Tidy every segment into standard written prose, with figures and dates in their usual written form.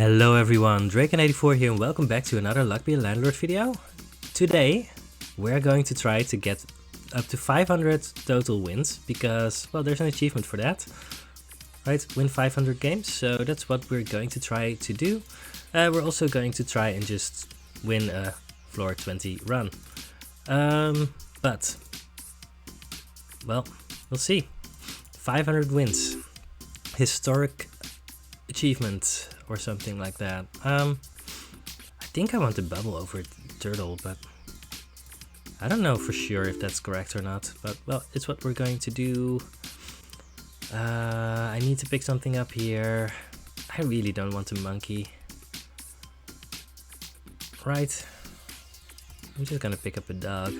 Hello everyone, Draken84 here and welcome back to another Lucky Landlord video. Today we're going to try to get up to 500 total wins because, well, there's an achievement for that. Right, win 500 games, so that's what we're going to try to do. We're also going to try and just win a floor 20 run. But, well, we'll see. 500 wins. Historic achievement or something like that. I think I want to bubble over turtle, but I don't know for sure if that's correct or not. But, well, it's what we're going to do. I need to pick something up here. I really don't want to monkey. Right. I'm just gonna pick up a dog.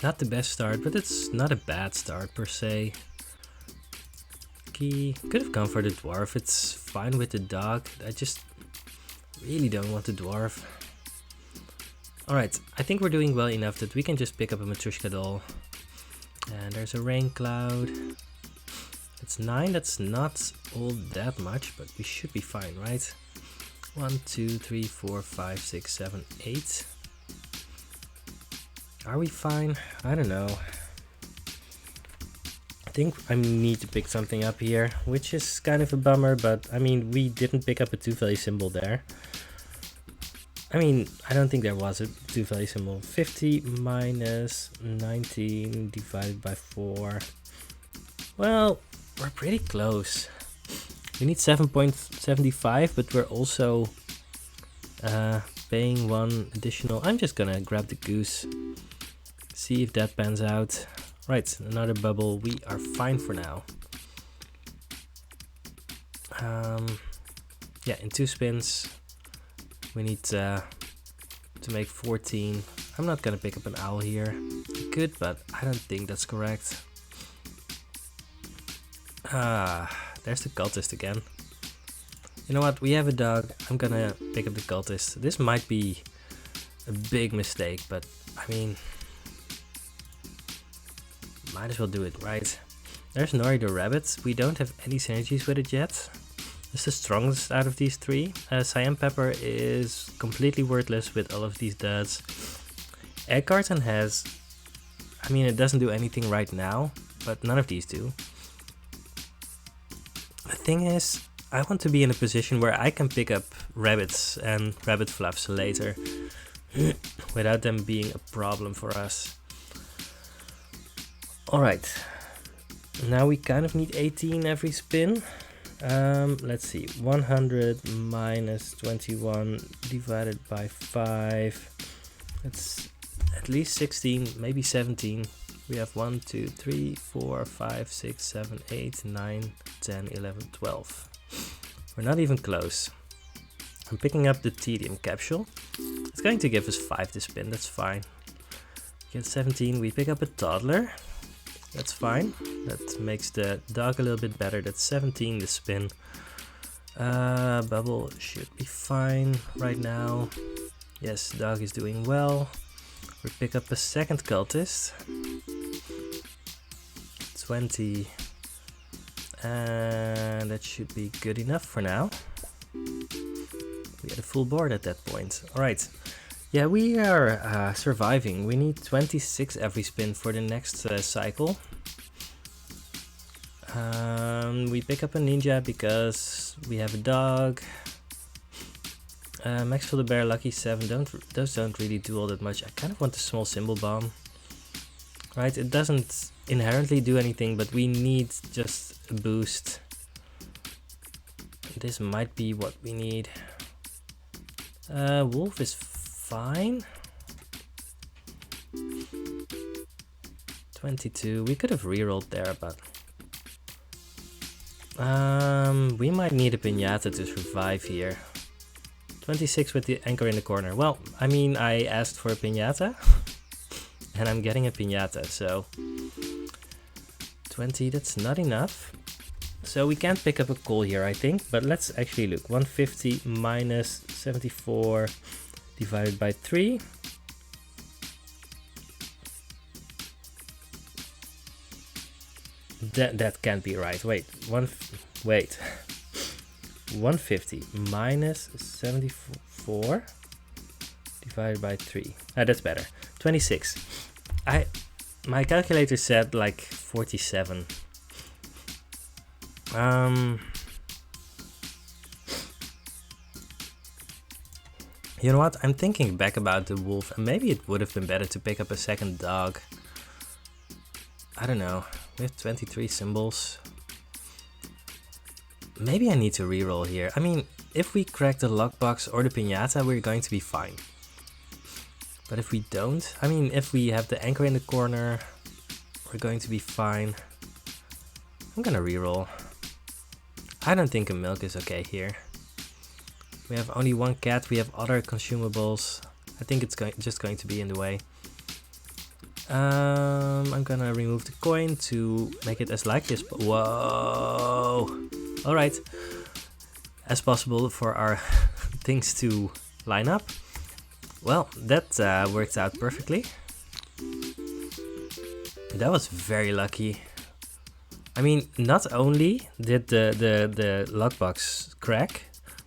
Not the best start, but it's not a bad start per se. Key. Could have gone for the dwarf. It's fine with the dog. I just really don't want the dwarf. Alright, I think we're doing well enough that we can just pick up a Matryoshka doll. And there's a rain cloud. It's 9, that's not all that much, but we should be fine, right? 1, 2, 3, 4, 5, 6, 7, 8. Are we fine? I don't know. I think I need to pick something up here, which is kind of a bummer, but I mean, we didn't pick up a 2-value symbol there. I mean, I don't think there was a 2-value symbol. 50 minus 19 divided by 4. Well, we're pretty close. We need 7.75, but we're also paying one additional. I'm just gonna grab the goose. See if that pans out. Right, another bubble. We are fine for now. Yeah, in 2 spins. We need to make 14. I'm not gonna pick up an owl here. I could, but I don't think that's correct. There's the cultist again. You know what? We have a dog. I'm gonna pick up the cultist. This might be a big mistake, but I mean, might as well do it, right? There's Nori the rabbit. We don't have any synergies with it yet. It's the strongest out of these 3. Cyan Pepper is completely worthless with all of these duds. Egg Carton has, I mean, it doesn't do anything right now, but none of these do. The thing is, I want to be in a position where I can pick up rabbits and rabbit fluffs later without them being a problem for us. Alright, now we kind of need 18 every spin. Let's see, 100 minus 21 divided by 5. It's at least 16, maybe 17. We have 1, 2, 3, 4, 5, 6, 7, 8, 9, 10, 11, 12. We're not even close. I'm picking up the tedium capsule. It's going to give us 5 to spin, that's fine. Get 17, we pick up a toddler. That's fine. That makes the dog a little bit better. That's 17 to spin. Bubble should be fine right now. Yes, dog is doing well. We pick up a second cultist. 20. And that should be good enough for now. We had a full board at that point. Alright. Yeah, we are surviving. We need 26 every spin for the next cycle. We pick up a ninja because we have a dog. Max for the bear, lucky 7. Those don't really do all that much. I kind of want a small symbol bomb. Right, it doesn't inherently do anything, but we need just a boost. This might be what we need. Wolf is fine. 22. We could have rerolled there, but we might need a piñata to survive here. 26 with the anchor in the corner. Well, I mean, I asked for a piñata and I'm getting a piñata, so 20, that's not enough. So we can't pick up a call here, I think, but let's actually look. 150 minus 74 divided by 3. That can't be right. Wait, wait. 150 minus 74 divided by 3. That's better. 26. My calculator said like 47. You know what? I'm thinking back about the wolf, and maybe it would have been better to pick up a second dog. I don't know. We have 23 symbols. Maybe I need to reroll here. I mean, if we crack the lockbox or the piñata, we're going to be fine. But if we don't, I mean, if we have the anchor in the corner, we're going to be fine. I'm gonna reroll. I don't think a milk is okay here. We have only one cat, we have other consumables. I think it's just going to be in the way. I'm gonna remove the coin to make it as likely as whoa! Alright. As possible for our things to line up. Well, that worked out perfectly. That was very lucky. I mean, not only did the lockbox crack,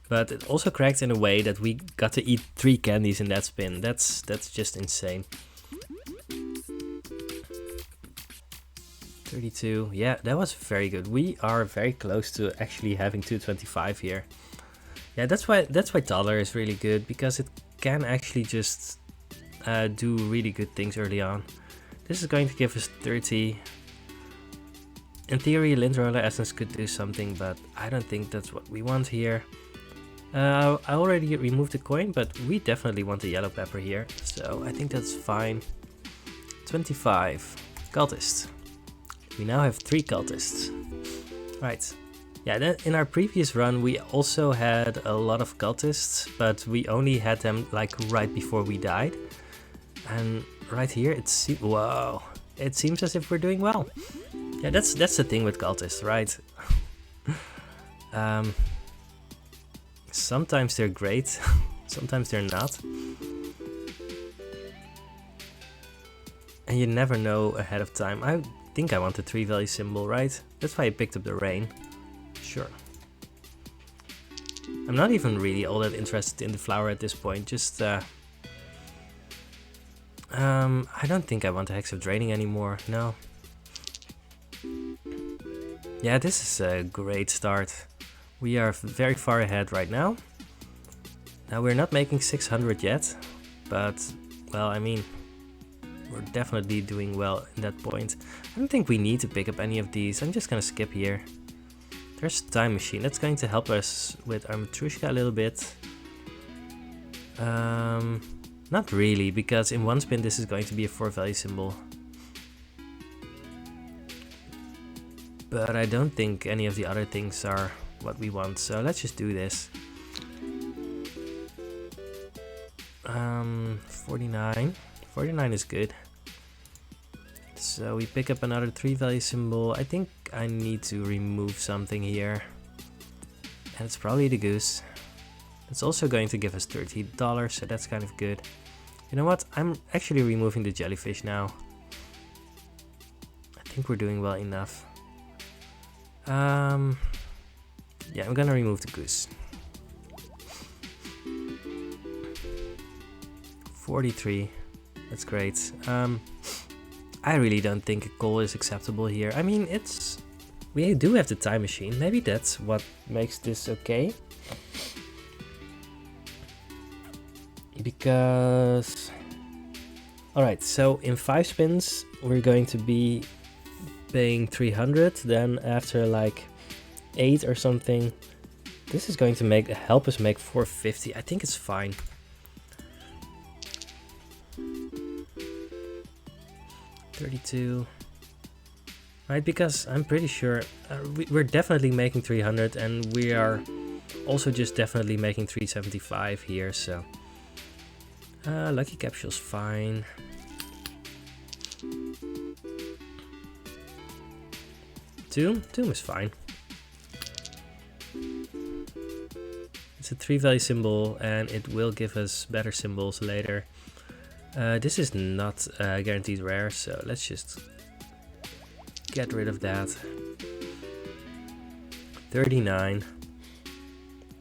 but it also cracked in a way that we got to eat 3 candies in that spin. That's just insane. 32. Yeah, that was very good. We are very close to actually having 225 here. Yeah, that's why Dollar is really good, because it can actually just do really good things early on. This is going to give us 30. In theory, Lindroller Essence could do something, but I don't think that's what we want here. I already removed the coin, but we definitely want the yellow pepper here, so I think that's fine. 25. Cultist. We now have 3 cultists. Right. Yeah, then in our previous run we also had a lot of cultists, but we only had them like right before we died. And right here whoa, it seems as if we're doing well. Yeah, that's the thing with cultists, right? Sometimes they're great, sometimes they're not. And you never know ahead of time. I think I want the 3 value symbol, right? That's why I picked up the rain. Sure. I'm not even really all that interested in the flower at this point, just I don't think I want the Hex of Draining anymore, no. Yeah, this is a great start. We are very far ahead right now. Now we're not making 600 yet, but, well, I mean, we're definitely doing well in that point. I don't think we need to pick up any of these. I'm just gonna skip here. There's Time Machine. That's going to help us with our Matrushka a little bit. Not really, because in one spin this is going to be a 4 value symbol. But I don't think any of the other things are what we want, so let's just do this. 49. 49 is good. So we pick up another 3 value symbol. I think I need to remove something here. And it's probably the goose. It's also going to give us $30, so that's kind of good. You know what? I'm actually removing the jellyfish now. I think we're doing well enough. Yeah, I'm gonna remove the goose. 43. That's great. I really don't think a call is acceptable here. I mean, we do have the Time Machine. Maybe that's what makes this okay. Because... Alright, so in 5 spins we're going to be paying 300. Then after like 8 or something, this is going to help us make 450. I think it's fine. $32. Right, because I'm pretty sure we're definitely making 300, and we are also just definitely making 375 here, so Lucky Capsule's fine. Tomb is fine. It's a 3 value symbol and it will give us better symbols later. This is not guaranteed rare, so let's just get rid of that. 39.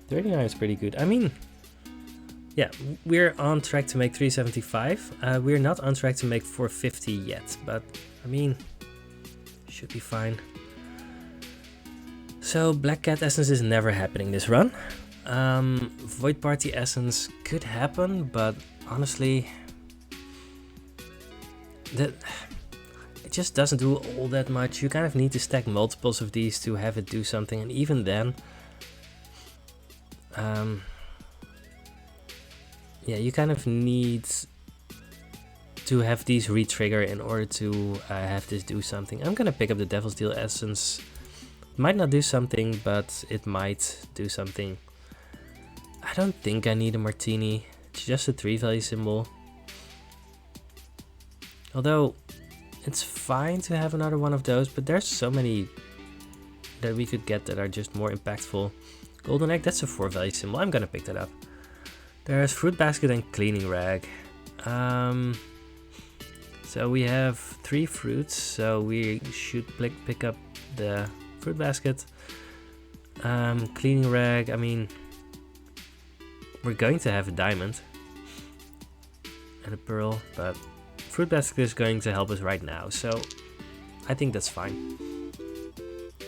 39 is pretty good. I mean, yeah, we're on track to make 375. We're not on track to make 450 yet, but I mean, should be fine. So Black Cat Essence is never happening this run. Void Party Essence could happen, but honestly, it just doesn't do all that much. You kind of need to stack multiples of these to have it do something, and even then, yeah, you kind of need to have these re-trigger in order to have this do something. I'm gonna pick up the Devil's Deal Essence. Might not do something, but it might do something. I don't think I need a martini. It's just a 3-value symbol. Although, it's fine to have another one of those, but there's so many that we could get that are just more impactful. Golden Egg, that's a 4-value symbol. I'm gonna pick that up. There's Fruit Basket and Cleaning Rag. So we have 3 fruits, so we should pick up the Fruit Basket. Cleaning Rag, I mean, we're going to have a diamond and a pearl, but Fruit Basket is going to help us right now, so I think that's fine.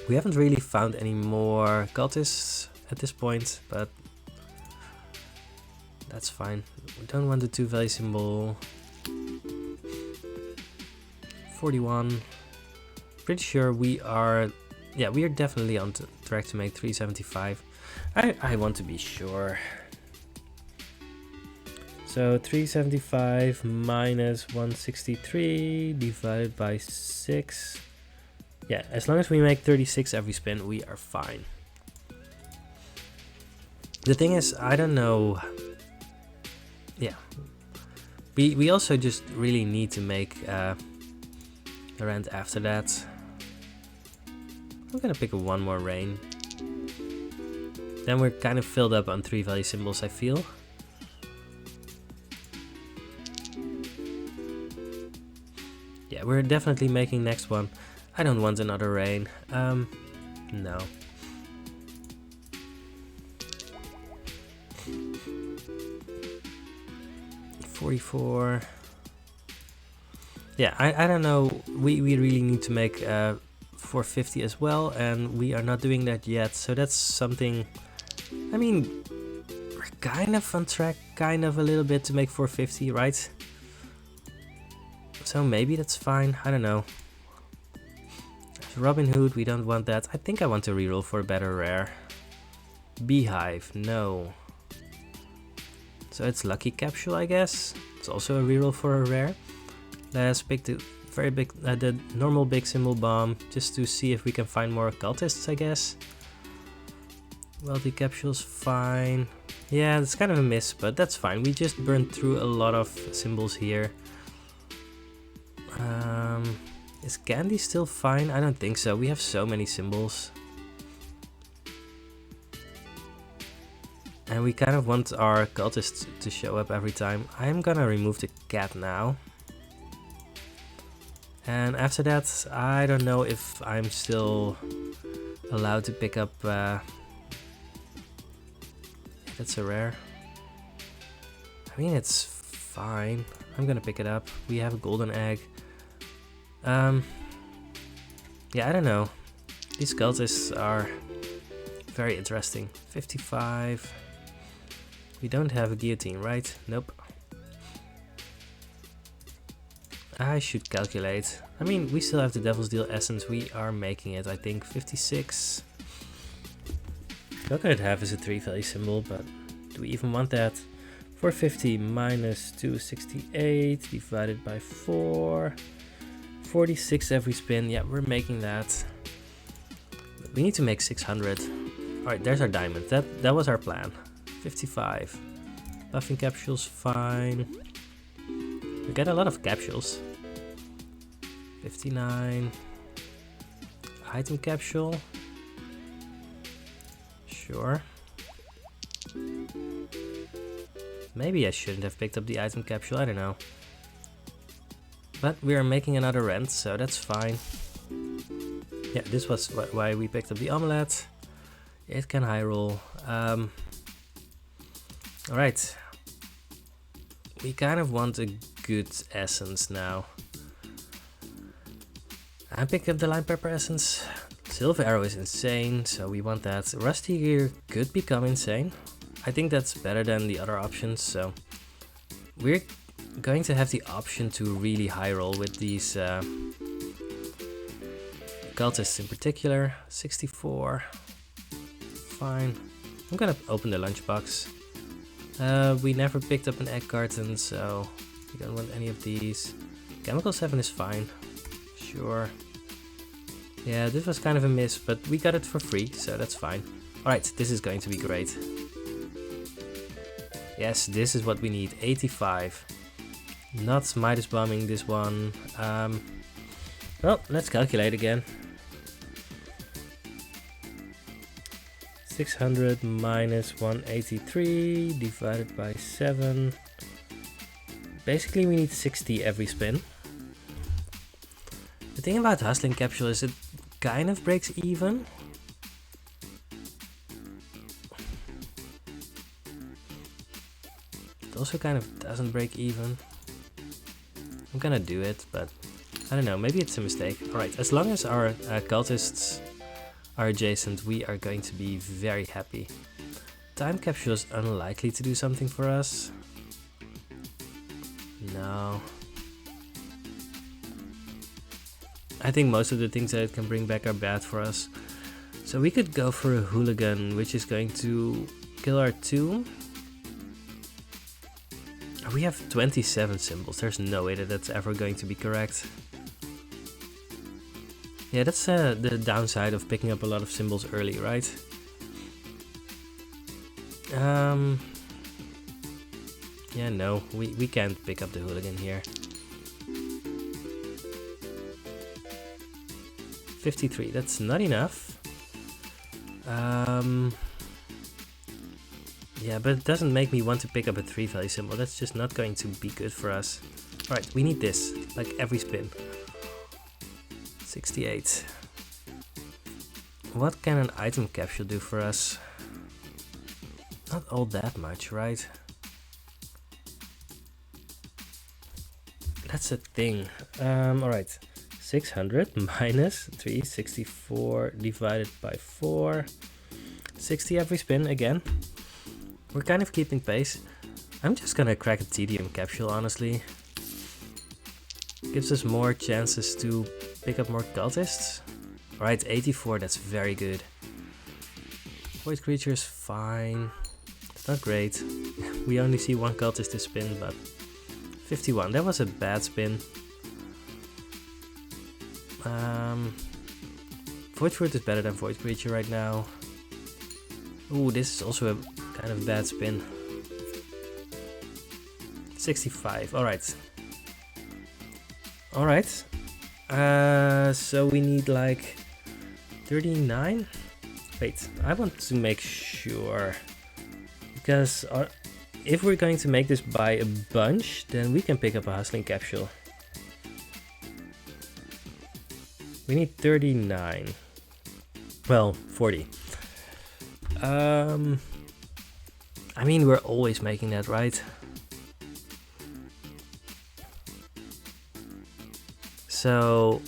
We haven't really found any more cultists at this point, but that's fine. We don't want the 2-value symbol. 41. Pretty sure we are, yeah, we are definitely on track to make 375. I want to be sure. So 375 minus 163 divided by 6. Yeah, as long as we make 36 every spin, we are fine. The thing is, I don't know. Yeah, we also just really need to make a rent after that. I'm gonna pick up one more rain. Then we're kind of filled up on 3-value symbols, I feel. Yeah, we're definitely making next one. I don't want another rain. No. $44. Yeah, I don't know. We really need to make 450 as well, and we are not doing that yet. So that's something. I mean, we're kind of on track, kind of a little bit to make 450, right? So maybe that's fine. I don't know. Robin Hood, we don't want that. I think I want to reroll for a better rare. Beehive, no. So it's Lucky Capsule, I guess. It's also a reroll for a rare. Let's pick the very big, the normal big symbol bomb, just to see if we can find more cultists, I guess. Wealthy Capsule's fine. Yeah, it's kind of a miss, but that's fine. We just burned through a lot of symbols here. Is Candy still fine? I don't think so. We have so many symbols. And we kind of want our cultists to show up every time. I'm gonna remove the cat now. And after that, I don't know if I'm still allowed to pick up... that's a rare. I mean, it's fine. I'm gonna pick it up. We have a golden egg. Yeah, I don't know. These cultists are very interesting. 55. We don't have a guillotine, right? Nope. I should calculate. I mean, we still have the Devil's Deal Essence. We are making it, I think. 56. Coconut Half is a 3-value symbol, but do we even want that? 450 minus 268 divided by 4. 46 every spin. Yeah, we're making that. We need to make 600. Alright, there's our diamond. That was our plan. 55. Buffing capsules, fine. We get a lot of capsules. 59. Item capsule. Sure. Maybe I shouldn't have picked up the item capsule, I don't know. But we are making another rent, so that's fine. Yeah, this was why we picked up the omelette. It can high roll. Alright. We kind of want a good essence now. I pick up the lime pepper essence. Silver arrow is insane, so we want that. Rusty gear could become insane. I think that's better than the other options, so we're going to have the option to really high roll with these cultists in particular. 64. Fine. I'm gonna open the lunchbox. We never picked up an egg carton, so we don't want any of these. Chemical 7 is fine. Sure. Yeah, this was kind of a miss, but we got it for free, so that's fine. Alright, this is going to be great. Yes, this is what we need. 85. Not Midas bombing this one. Well, let's calculate again. 600 minus 183 divided by 7. Basically, we need 60 every spin. The thing about Hustling Capsule is it kind of breaks even. It also kind of doesn't break even. I'm gonna do it, but I don't know, maybe it's a mistake. Alright, as long as our cultists are adjacent, we are going to be very happy. Time capsule is unlikely to do something for us. No. I think most of the things that it can bring back are bad for us. So we could go for a hooligan, which is going to kill our 2. We have 27 symbols. There's no way that that's ever going to be correct. Yeah, that's the downside of picking up a lot of symbols early, right? Yeah, no, we can't pick up the hooligan here. 53, that's not enough. Yeah, but it doesn't make me want to pick up a 3 value symbol. That's just not going to be good for us. Alright, we need this, like every spin. 68. What can an item capsule do for us? Not all that much, right? That's a thing. Alright. 600 minus 364 divided by 4. 60 every spin again. We're kind of keeping pace. I'm just gonna crack a tedium capsule, honestly. Gives us more chances to pick up more cultists. Alright, 84, that's very good. Void creatures, fine. It's not great. We only see one cultist to spin, but 51, that was a bad spin. Void Fruit is better than Void Creature right now. Ooh, this is also a kind of bad spin. 65, alright. Alright. So we need like 39? Wait, I want to make sure. Because if we're going to make this by a bunch, then we can pick up a Hustling Capsule. We need 39. Well, 40. I mean, we're always making that, right? So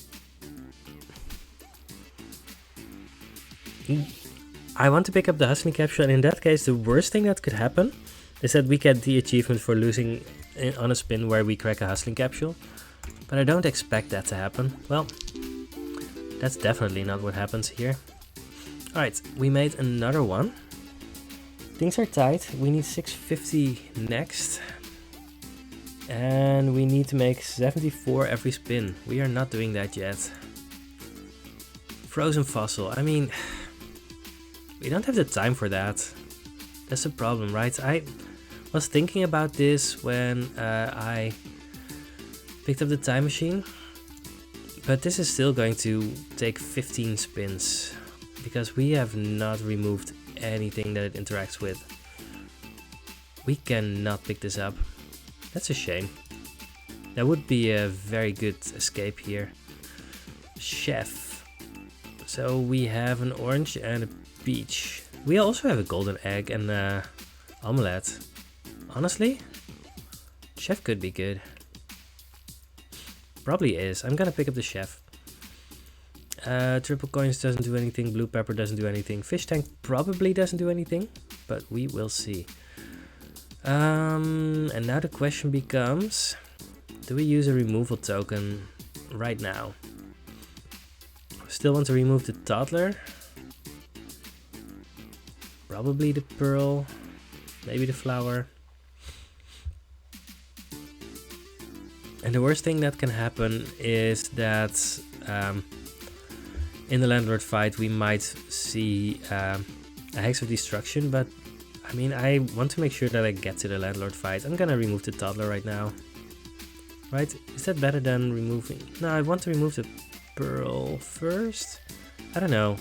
I want to pick up the Hustling Capsule, and in that case, the worst thing that could happen is that we get the achievement for losing on a spin where we crack a Hustling Capsule. But I don't expect that to happen. Well, that's definitely not what happens here. Alright, we made another one. Things are tight. We need 650 next. And we need to make 74 every spin. We are not doing that yet. Frozen Fossil. I mean, we don't have the time for that. That's the problem, right? I was thinking about this when I picked up the time machine. But this is still going to take 15 spins. Because we have not removed anything that it interacts with. We cannot pick this up. That's a shame. That would be a very good escape here. Chef. So we have an orange and a peach. We also have a golden egg and omelette. Honestly, chef could be good. Probably is. I'm gonna pick up the chef. Triple coins doesn't do anything. Blue pepper doesn't do anything. Fish tank probably doesn't do anything, but we will see. And now the question becomes, do we use a removal token right now? Still want to remove the toddler. Probably the pearl. Maybe the flower. And the worst thing that can happen is that in the Landlord fight we might see a Hex of Destruction, but I mean, I want to make sure that I get to the Landlord fight. I'm gonna remove the toddler right now. Right? Is that better than removing? No, I want to remove the pearl first. I don't know.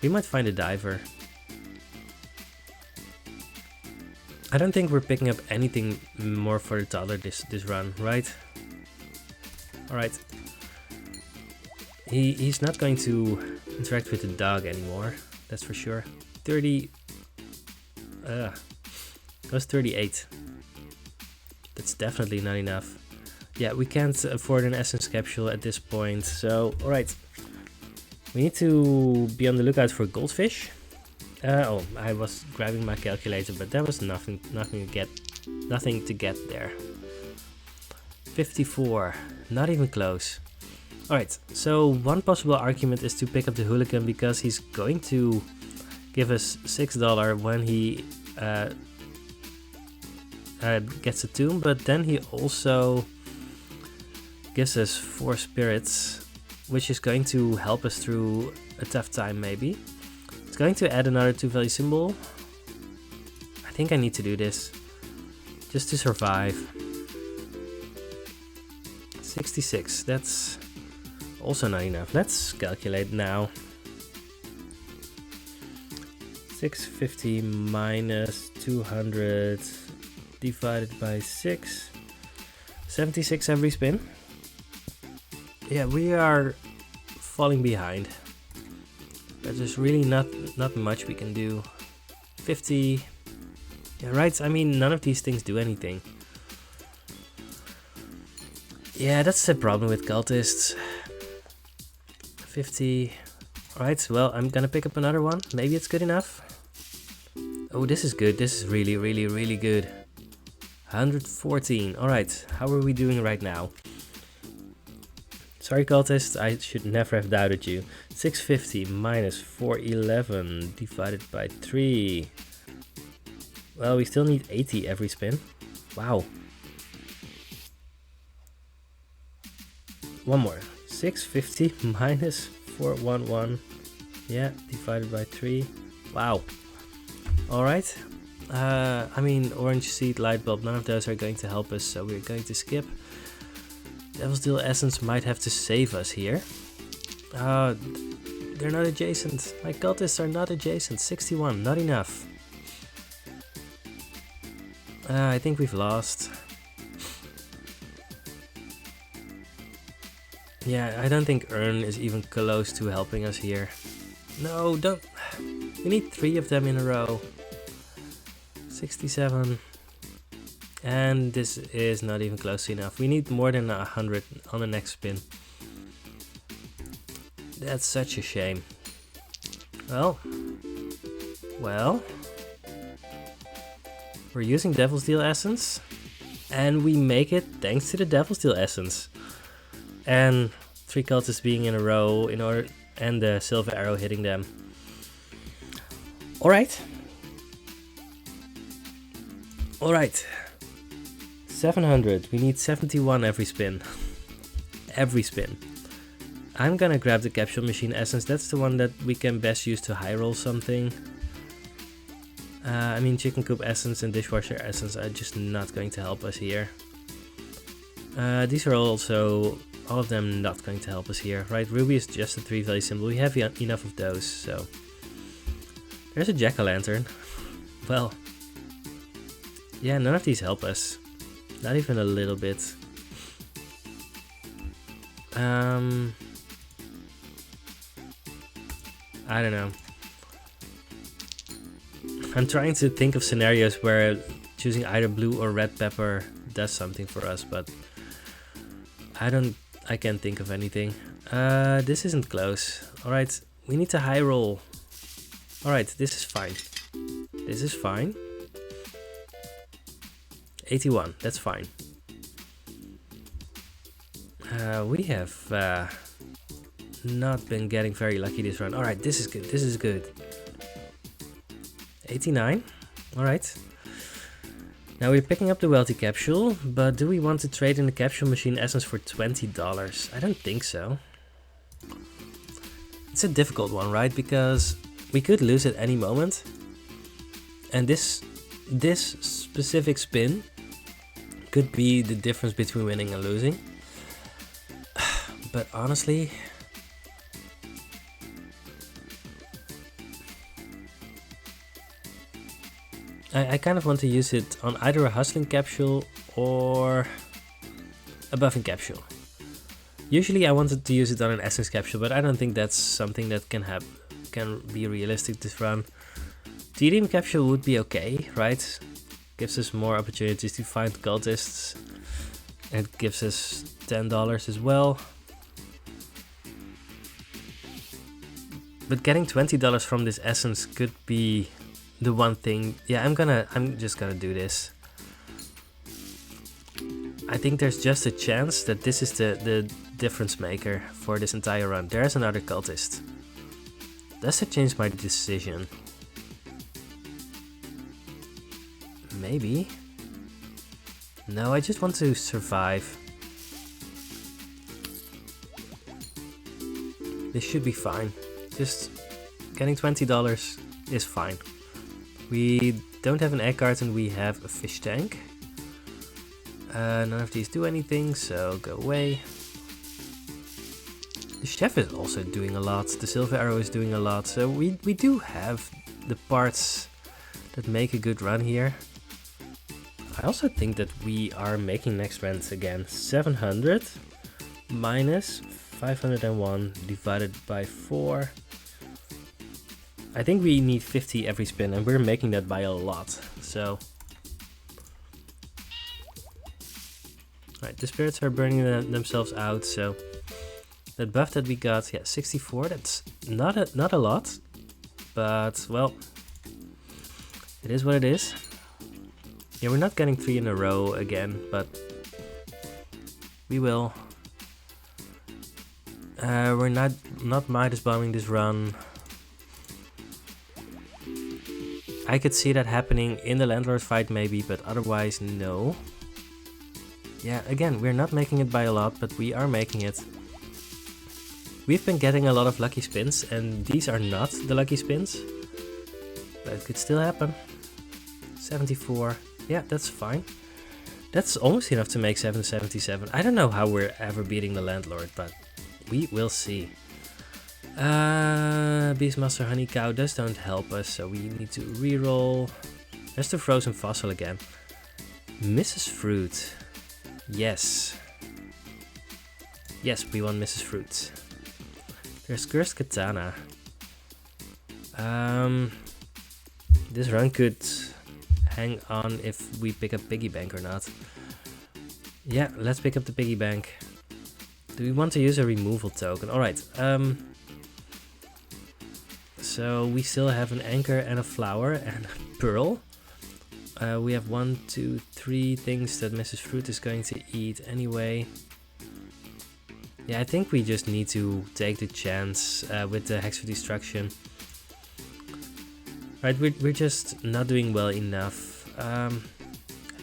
We might find a diver. I don't think we're picking up anything more for the toddler this run, right? Alright. He's not going to interact with the dog anymore, that's for sure. 30... that was 38. That's definitely not enough. Yeah, we can't afford an essence capsule at this point, so alright. We need to be on the lookout for goldfish. Oh, I was grabbing my calculator, but there was nothing to get there. 54, not even close. Alright, so one possible argument is to pick up the hooligan because he's going to give us $6 when he gets a tomb, but then he also gives us 4 spirits, which is going to help us through a tough time maybe. It's going to add another 2 value symbol. I think I need to do this just to survive. 66, that's also not enough. Let's calculate now. 650 minus 200 divided by 6. 76 every spin. Yeah, we are falling behind. There's really not much we can do. 50. Yeah, right. I mean, none of these things do anything. Yeah, that's the problem with cultists. 50. Alright, well, I'm gonna pick up another one. Maybe it's good enough. Oh, this is good. This is really, really, really good. 114. Alright, how are we doing right now? Sorry, cultist, I should never have doubted you. 650 minus 411 divided by 3. Well, we still need 80 every spin. Wow. One more. 650 minus 411. Yeah, divided by 3. Wow. Alright. I mean, orange seed, light bulb, none of those are going to help us, so we're going to skip. Devil's Deal Essence might have to save us here. They're not adjacent. My cultists are not adjacent. 61, not enough. I think we've lost. Yeah, I don't think Urn is even close to helping us here. No, don't. We need 3 of them in a row. 67. And this is not even close enough. We need more than 100 on the next spin. That's such a shame. Well. We're using Devil's Deal Essence. And we make it thanks to the Devil's Deal Essence. And 3 cultists being in a row in order, and the silver arrow hitting them. Alright. Alright. 700. We need 71 every spin. Every spin. I'm gonna grab the capsule machine essence. That's the one that we can best use to high roll something. I mean, chicken coop essence and dishwasher essence are just not going to help us here. These are also, all of them not going to help us here, right? Ruby is just a 3 value symbol. We have enough of those, so. There's a jack-o'-lantern. Well. Yeah, none of these help us. Not even a little bit. I don't know. I'm trying to think of scenarios where choosing either blue or red pepper does something for us, but I can't think of anything. This isn't close. Alright, we need to high roll. Alright, this is fine. This is fine. 81, that's fine. We have not been getting very lucky this run. Alright, this is good, this is good. 89, alright. Now we're picking up the wealthy capsule, but do we want to trade in the capsule machine essence for $20? I don't think so. It's a difficult one, right? Because we could lose at any moment. And this specific spin could be the difference between winning and losing. But honestly, I kind of want to use it on either a hustling capsule or a buffing capsule. Usually I wanted to use it on an essence capsule, but I don't think that's something that can be realistic this run. TDM capsule would be okay, right? Gives us more opportunities to find cultists. It gives us $10 as well. But getting $20 from this essence could be the one thing. Yeah, I'm just gonna do this. I think there's just a chance that this is the difference maker for this entire run. There's another cultist. Does it change my decision? Maybe. No, I just want to survive. This should be fine. Just getting $20 is fine. We don't have an egg carton, we have a fish tank. None of these do anything, so go away. The chef is also doing a lot, the silver arrow is doing a lot, so we do have the parts that make a good run here. I also think that we are making next runs again. 700 minus 501 divided by 4. I think we need 50 every spin, and we're making that by a lot, so... Alright, the spirits are burning themselves out, so... That buff that we got, yeah, 64, that's not a lot, but, well... It is what it is. Yeah, we're not getting 3 in a row again, but... We will. We're not Midas bombing this run. I could see that happening in the Landlord fight maybe, but otherwise no. Yeah, again, we're not making it by a lot, but we are making it. We've been getting a lot of lucky spins, and these are not the lucky spins. But it could still happen. 74, yeah, that's fine. That's almost enough to make 777. I don't know how we're ever beating the Landlord, but we will see. Beastmaster Honey Cow don't help us, so we need to reroll. There's the Frozen Fossil again. Mrs. Fruit. Yes. Yes, we want Mrs. Fruit. There's Cursed Katana. This run could hang on if we pick up Piggy Bank or not. Yeah, let's pick up the Piggy Bank. Do we want to use a removal token? Alright, so we still have an anchor and a flower and a pearl. We have 1, 2, 3 things that Mrs. Fruit is going to eat anyway. Yeah, I think we just need to take the chance with the Hex for Destruction. Right, we're just not doing well enough. I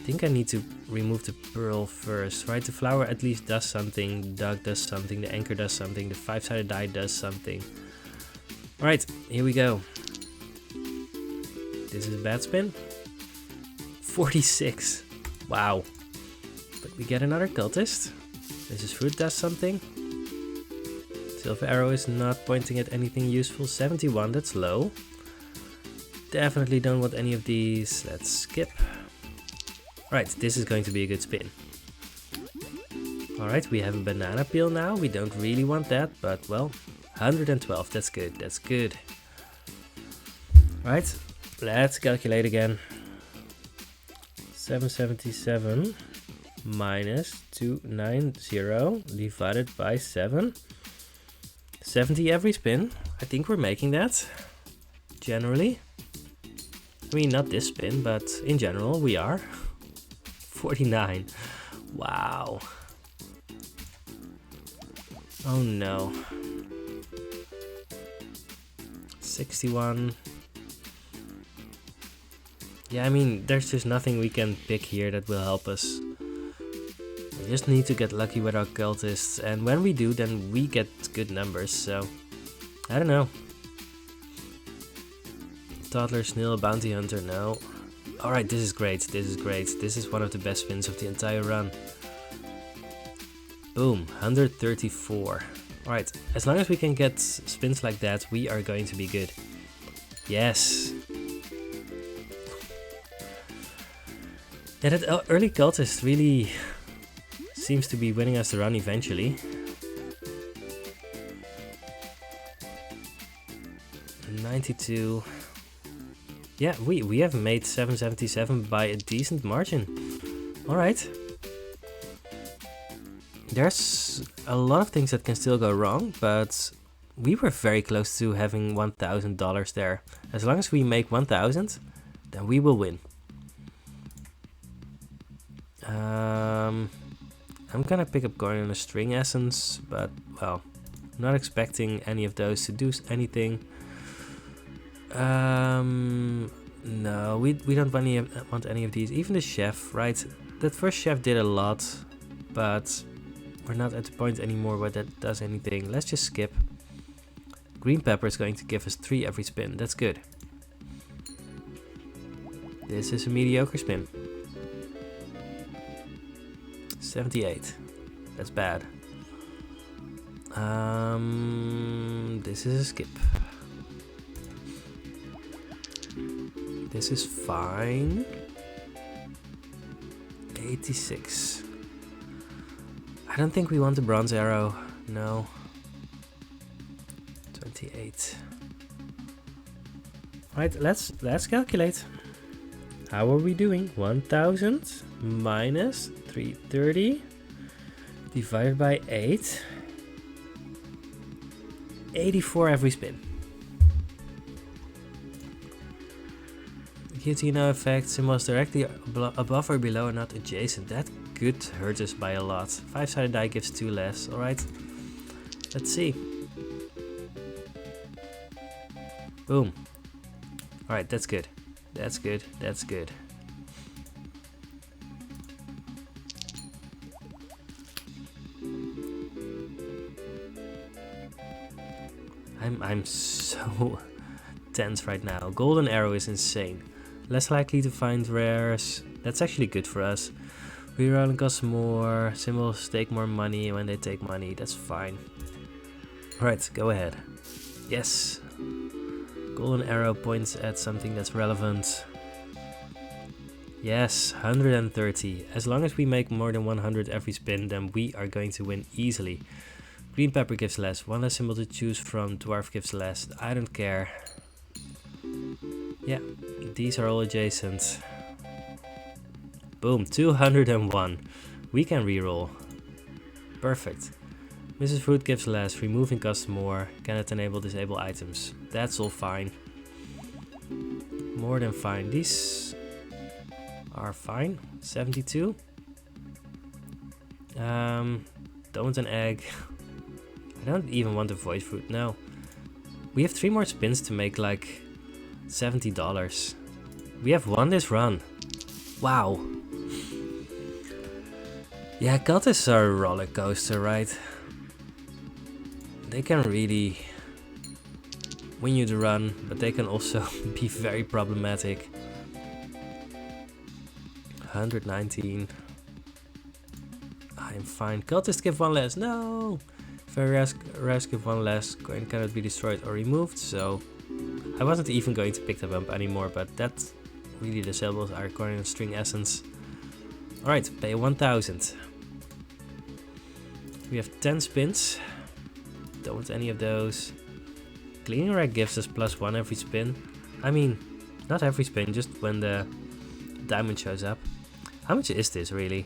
think I need to remove the pearl first, right? The flower at least does something, Dog does something, the anchor does something, the 5-sided die does something. Alright, here we go. This is a bad spin. 46. Wow. But we get another cultist. Mrs. Fruit does something. Silver arrow is not pointing at anything useful. 71, that's low. Definitely don't want any of these. Let's skip. Right, this is going to be a good spin. Alright, we have a banana peel now. We don't really want that, but well, 112, that's good, that's good. Right, let's calculate again. 777 minus 290 divided by 7. 70 every spin. I think we're making that. Generally. I mean, not this spin, but in general we are. 49. Wow. Oh no. 61. Yeah, I mean, there's just nothing we can pick here that will help us. We just need to get lucky with our cultists, and when we do, then we get good numbers, so... I don't know. Toddler, Snail, Bounty Hunter, no. Alright, this is great, this is great. This is one of the best spins of the entire run. Boom, 134. Alright, as long as we can get spins like that, we are going to be good. Yes! Yeah, that early cultist really seems to be winning us the run eventually. 92. Yeah, we have made 777 by a decent margin. Alright. There's a lot of things that can still go wrong, but we were very close to having $1,000 there. As long as we make 1,000, then we will win. I'm gonna pick up coin and a string essence, but well, I'm not expecting any of those to do anything. No, we don't want any of these. Even the chef, right? That first chef did a lot, but we're not at the point anymore where that does anything. Let's just skip. Green pepper is going to give us 3 every spin. That's good. This is a mediocre spin. 78. That's bad. This is a skip. This is fine. 86. I don't think we want the bronze arrow. No. 28. Right, let's calculate. How are we doing? 1000 minus 330 divided by 8. 84 every spin. QT effect, symbols directly above or below and not adjacent. That could hurt us by a lot. 5-sided die gives 2 less. Alright. Let's see. Boom. Alright, that's good. That's good. That's good. I'm so tense right now. Golden arrow is insane. Less likely to find rares. That's actually good for us. Rerolling costs more. Symbols take more money when they take money. That's fine. Alright, go ahead. Yes. Golden arrow points at something that's relevant. Yes, 130. As long as we make more than 100 every spin, then we are going to win easily. Green pepper gives less. One less symbol to choose from. Dwarf gives less. I don't care. Yeah, these are all adjacent. Boom, 201. We can reroll. Perfect. Mrs. Fruit gives less. Removing costs more. Cannot enable disable items. That's all fine. More than fine. These are fine. 72. Don't want an egg. I don't even want a void fruit. No. We have 3 more spins to make like $70. We have won this run. Wow. Yeah, cultists are a roller coaster, right? They can really win you the run, but they can also be very problematic. 119. I'm fine. Cultists give 1 less. No! Very rares give 1 less. Coin cannot be destroyed or removed, so I wasn't even going to pick the bump anymore, but that really disables our coin and string essence. Alright, pay 1000. We have 10 spins. Don't want any of those. Cleaning rack gives us +1 every spin. I mean, not every spin, just when the diamond shows up. How much is this really?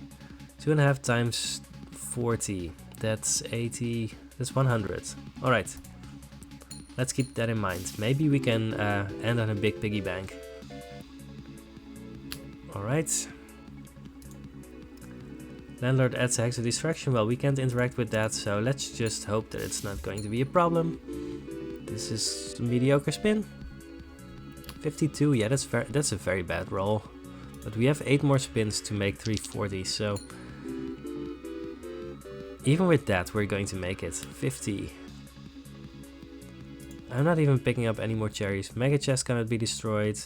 2.5 times 40, that's 80, that's 100. Alright, let's keep that in mind. Maybe we can end on a big piggy bank. Alright. Landlord adds a hex of distraction. Well, we can't interact with that, so let's just hope that it's not going to be a problem. This is a mediocre spin. 52, yeah, that's a very bad roll. But we have 8 more spins to make 340, so even with that, we're going to make it. 50. I'm not even picking up any more cherries. Mega chest cannot be destroyed.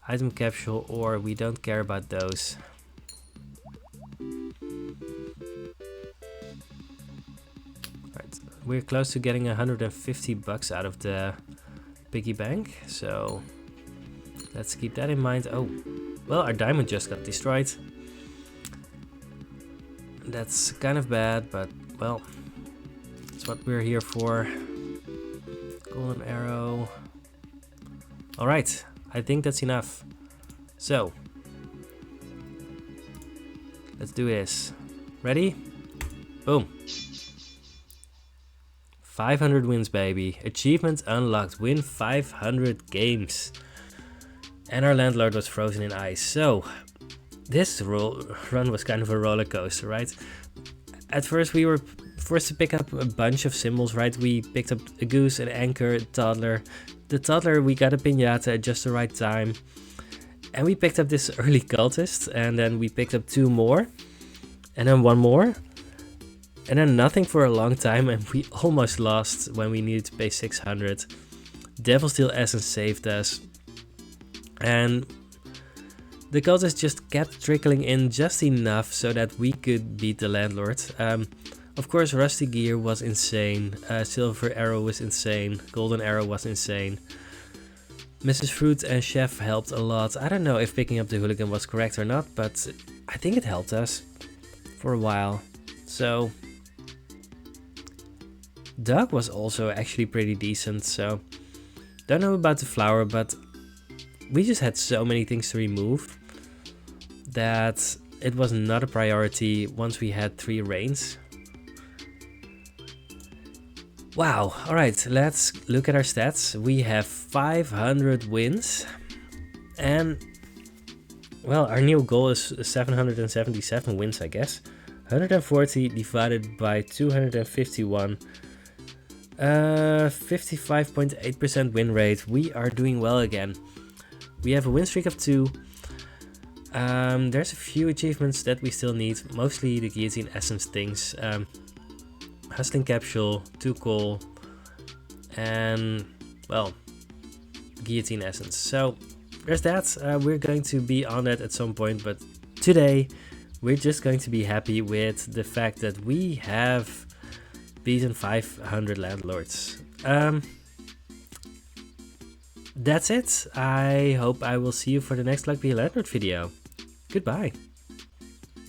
Item capsule, or we don't care about those. Right, we're close to getting 150 bucks out of the piggy bank, so let's keep that in mind. Oh, well, our diamond just got destroyed. That's kind of bad, but well, that's what we're here for. Golden arrow. Alright, I think that's enough. So, let's do this. Ready? Boom. 500 wins, baby. Achievement unlocked. Win 500 games. And our landlord was frozen in ice. So, this run was kind of a roller coaster, right? At first we were forced to pick up a bunch of symbols, right? We picked up a goose, an anchor, a toddler. The toddler, we got a piñata at just the right time. And we picked up this early cultist, and then we picked up 2 more. And then 1 more. And then nothing for a long time, and we almost lost when we needed to pay 600. Devil Steel Essence saved us. And the cultist just kept trickling in just enough so that we could beat the landlord. Of course, Rusty Gear was insane, Silver Arrow was insane, Golden Arrow was insane. Mrs. Fruit and Chef helped a lot. I don't know if picking up the hooligan was correct or not, but I think it helped us for a while. So, Doug was also actually pretty decent, so don't know about the flower, but we just had so many things to remove that it was not a priority once we had 3 reigns. Wow, alright, let's look at our stats. We have 500 wins, and well, our new goal is 777 wins, I guess. 140 divided by 251. 55.8% win rate. We are doing well again. We have a win streak of 2. There's a few achievements that we still need, mostly the guillotine essence things. Hustling capsule, 2 coal, and well, guillotine essence. So there's that. We're going to be on that at some point, but today we're just going to be happy with the fact that we have beaten 500 landlords. That's it. I hope I will see you for the next Lucky Landlord video. Goodbye.